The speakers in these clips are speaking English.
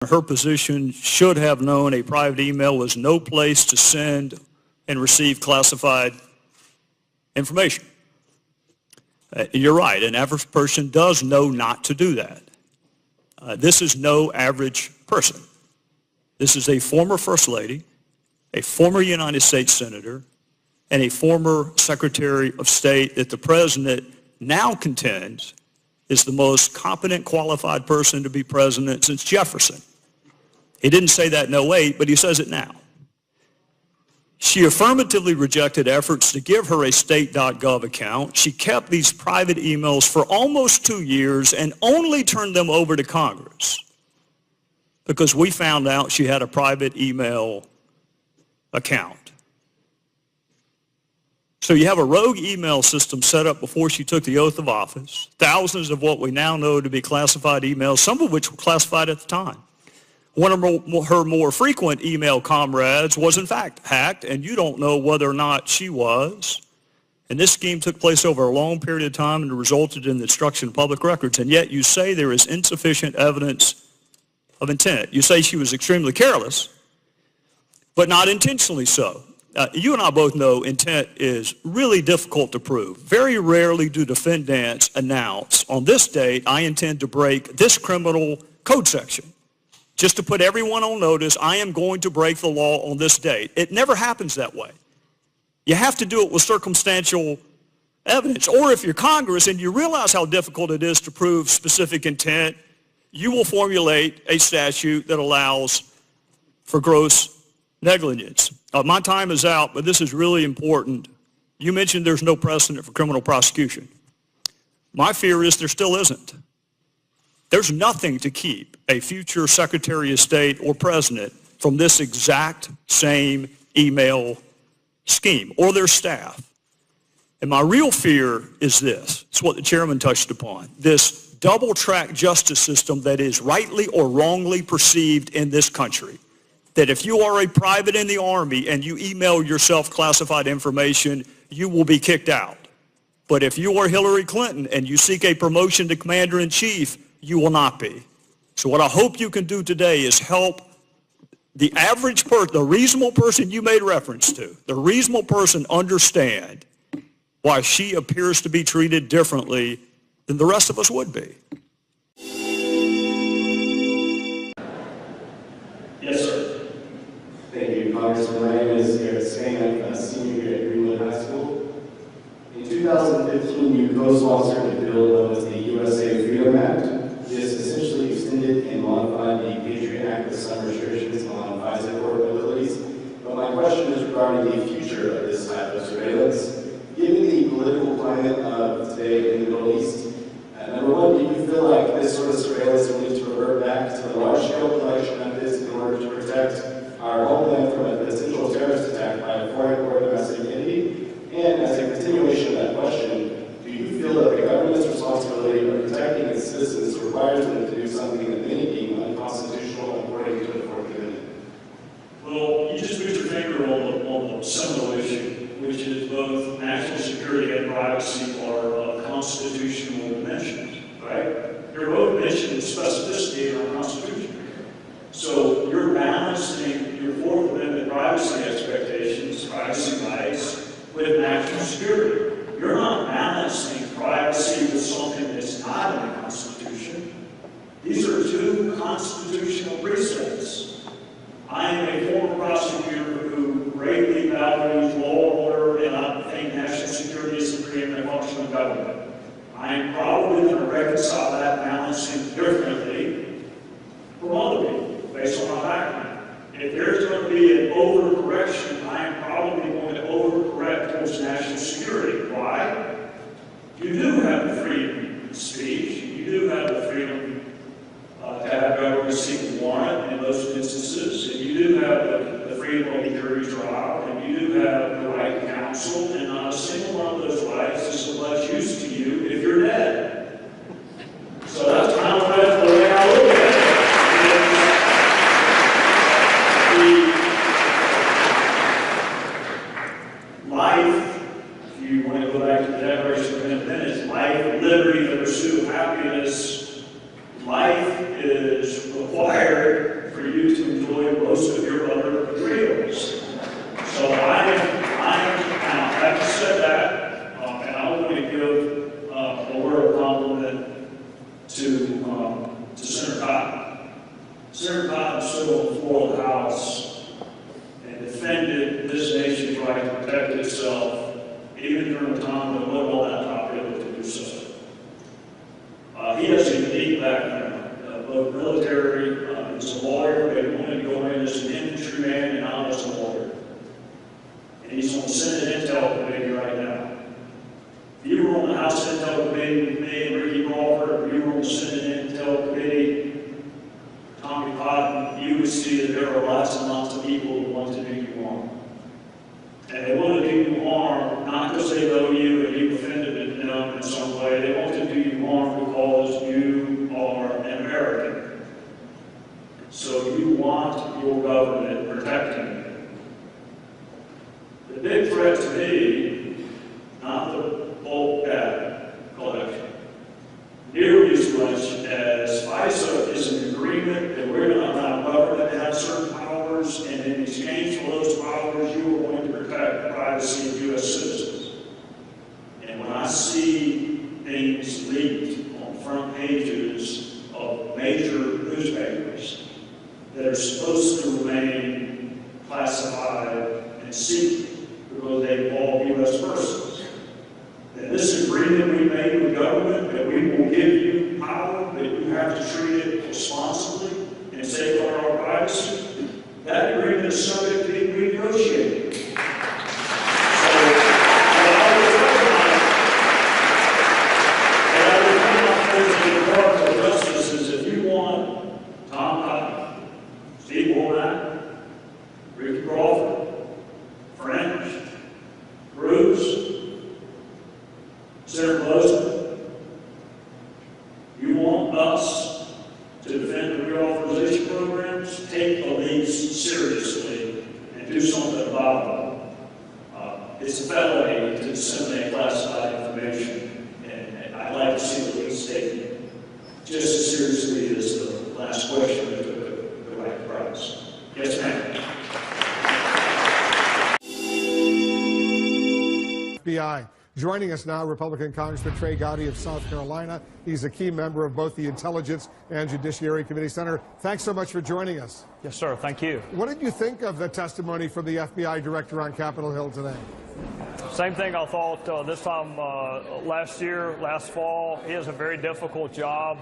Her position should have known a private email was no place to send and receive classified information. You're right, an average person does know not to do that. This is no average person. This is a former First Lady, a former United States Senator, and a former Secretary of State that the President now contends is the most competent, qualified person to be president since Jefferson. He didn't say that in 2008, but he says it now. She affirmatively rejected efforts to give her a state.gov account. She kept these private emails for almost 2 years and only turned them over to Congress because we found out she had a private email account. So you have a rogue email system set up before she took the oath of office, thousands of what we now know to be classified emails, some of which were classified at the time. One of her more frequent email comrades was in fact hacked, and you don't know whether or not she was. And this scheme took place over a long period of time and resulted in the destruction of public records, and yet you say there is insufficient evidence of intent. You say she was extremely careless, but not intentionally so. You and I both know intent is really difficult to prove. Very rarely do defendants announce, on this date, I intend to break this criminal code section. Just to put everyone on notice, I am going to break the law on this date. It never happens that way. You have to do it with circumstantial evidence. Or if you're Congress and you realize how difficult it is to prove specific intent, you will formulate a statute that allows for gross negligence. My time is out, but this is really important. You mentioned there's no precedent for criminal prosecution. My fear is there still isn't. There's nothing to keep a future Secretary of State or President from this exact same email scheme or their staff. And my real fear is this. It's what the chairman touched upon. This double-track justice system that is rightly or wrongly perceived in this country. That if you are a private in the Army and you email yourself classified information, you will be kicked out. But if you are Hillary Clinton and you seek a promotion to Commander-in-Chief, you will not be. So what I hope you can do today is help the average person, the reasonable person you made reference to, the reasonable person understand why she appears to be treated differently than the rest of us would be. Yes, sir. Thank you, Congressman. My name is Garrett Singh. I'm a senior here at Greenwood High School. In 2015, you co-sponsored a bill known as the USA Freedom Act. This essentially extended and modified the Patriot Act with some restrictions on FISA court abilities. But my question is regarding the future of this type of surveillance. Given the political climate of today in the Middle East, number one, do you feel like this sort of surveillance will need to revert back to the large-scale collection of this in order to protect our homeland from a potential terrorist attack by a foreign or domestic entity? And as a continuation of that question, do you feel that the government's responsibility of protecting its citizens requires them to do something that many deem unconstitutional according to the Fourth Amendment? Well, you just put your finger on the seminal issue, which is both national security and privacy are of constitutional dimensions, right? You're both mentioning specificity in our Constitution. So you're balancing your Fourth Amendment privacy expectations, privacy rights, with national security. You're not balancing privacy with something that's not in the Constitution. These are two constitutional precepts. I am a former prosecutor who greatly values law and order, and I think national security is the preeminent function of government. I am probably going to reconcile that balancing differently from other people based on my background. If there's going to be an overcorrection, I am probably going to overcorrect towards national security. Why? You do have the freedom of speech. You do have the freedom to have government seek a warrant in most instances. And you do have the freedom of a jury trial. And you do have the right to counsel. And not a single one of those rights is of much use to you if you're dead. So that's kind of the way I look at it. Life, if you want to go back to the Declaration of Independence, life, liberty, the pursuit of happiness, life is required Senator Cotton stood on the floor of the House and defended this nation's right to protect itself, even during the time when it wasn't all that popular to do so. He has a unique background, both military, he's a lawyer, but he wanted to go in as an infantryman and not as a lawyer. And he's on the Senate Intel Committee right now. If you were on the House Intel Committee with me and Ricky Crawford, if you were on the Senate Intel Committee, Tommy Cotton, you would see that there are lots and lots of people who want to do you harm. And they want to do you harm, not because they know you and you've offended them in some way. They want to do you harm because you are an American. So you want your government protecting you. The big threat to me, not the bulk data collection, nearly as much as FISA is an agreement that we're going to allow government to have certain powers, and in exchange for those powers, you are going to protect the privacy of U.S. citizens. And when I see things leaked on front pages of major newspapers that are supposed to remain classified and secret because they involve U.S. persons, then this agreement we made with government that we will give you power, but you have to treat it responsibly and safeguard our privacy, that agreement is subject to being renegotiated. So, what I would recommend as a Department of Justice is if you want Tom Cotton, Steve Womack, Ricky Crawford, French, Cruz, Senator Pelosi, you want us to defend the reauthorization programs, take the leaks seriously and do something about them. It's a felony to disseminate classified information, and I'd like to see the leaks taken just as seriously as the last question that took the right to privacy. Yes, ma'am. FBI. Joining us now, Republican Congressman TREY GOWDY of South Carolina. He's a key member of both the Intelligence and Judiciary Committee. Senator, thanks so much for joining us. Yes, sir. Thank you. What did you think of the testimony from the FBI director on Capitol Hill today? Same thing I thought this time last fall. He has a very difficult job.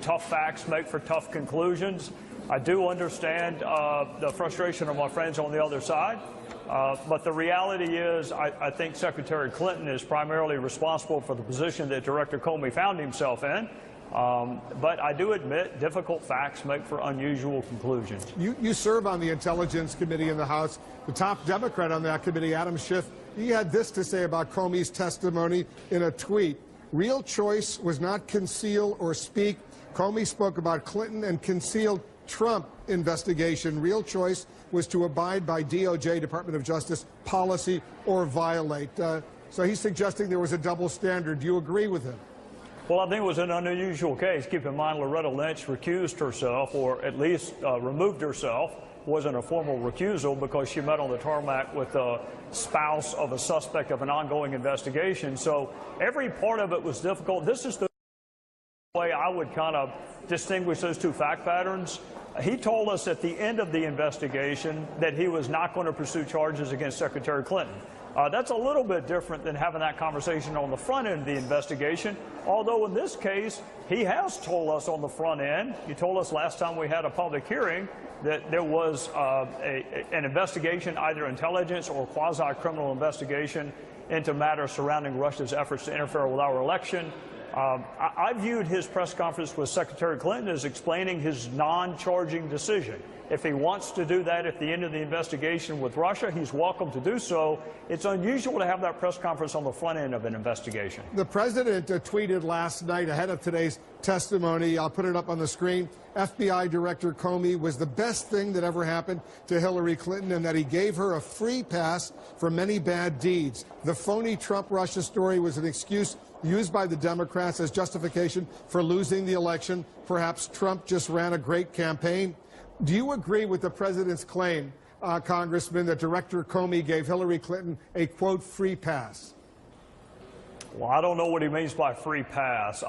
Tough facts make for tough conclusions. I do understand the frustration of my friends on the other side. But the reality is, I think Secretary Clinton is primarily responsible for the position that Director Comey found himself in. But I do admit difficult facts make for unusual conclusions. You serve on the Intelligence Committee in the House. The top Democrat on that committee, Adam Schiff, he had this to say about Comey's testimony in a tweet. Real choice was not conceal or speak. Comey spoke about Clinton and concealed Trump investigation. Real choice was to abide by DOJ, Department of Justice, policy or violate. So he's suggesting there was a double standard. Do you agree with him? Well, I think it was an unusual case. Keep in mind, Loretta Lynch recused herself, or at least removed herself. It wasn't a formal recusal because she met on the tarmac with a spouse of a suspect of an ongoing investigation. So every part of it was difficult. This is the way I would kind of distinguish those two fact patterns. He told us at the end of the investigation that he was not going to pursue charges against Secretary Clinton. That's a little bit different than having that conversation on the front end of the investigation, although in this case, he has told us on the front end, he told us last time we had a public hearing, that there was an investigation, either intelligence or quasi-criminal investigation, into matters surrounding Russia's efforts to interfere with our election. I viewed his press conference with Secretary Clinton as explaining his non-charging decision. If he wants to do that at the end of the investigation with Russia, he's welcome to do so. It's unusual to have that press conference on the front end of an investigation. The president tweeted last night ahead of today's testimony, I'll put it up on the screen, FBI Director Comey was the best thing that ever happened to Hillary Clinton, and that he gave her a free pass for many bad deeds. The phony Trump-Russia story was an excuse used by the Democrats as justification for losing the election. Perhaps Trump just ran a great campaign. Do you agree with the president's claim, Congressman, that Director Comey gave Hillary Clinton a, quote, free pass? Well, I don't know what he means by free pass.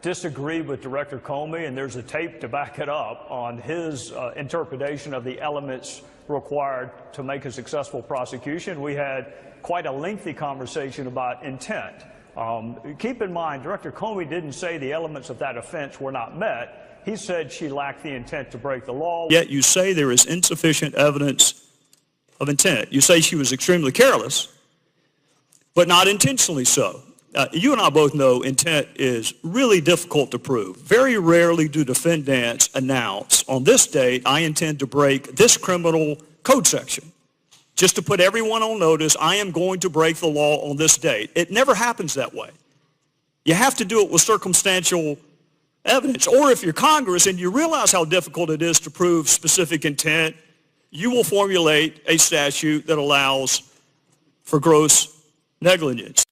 disagree with Director Comey, and there's a tape to back it up on his interpretation of the elements required to make a successful prosecution. We had quite a lengthy conversation about intent. Keep in mind, Director Comey didn't say the elements of that offense were not met. He said she lacked the intent to break the law. Yet you say there is insufficient evidence of intent. You say she was extremely careless, but not intentionally so. You and I both know intent is really difficult to prove. Very rarely do defendants announce, on this date, I intend to break this criminal code section. Just to put everyone on notice, I am going to break the law on this date. It never happens that way. You have to do it with circumstantial evidence. Or if you're Congress and you realize how difficult it is to prove specific intent, you will formulate a statute that allows for gross negligence.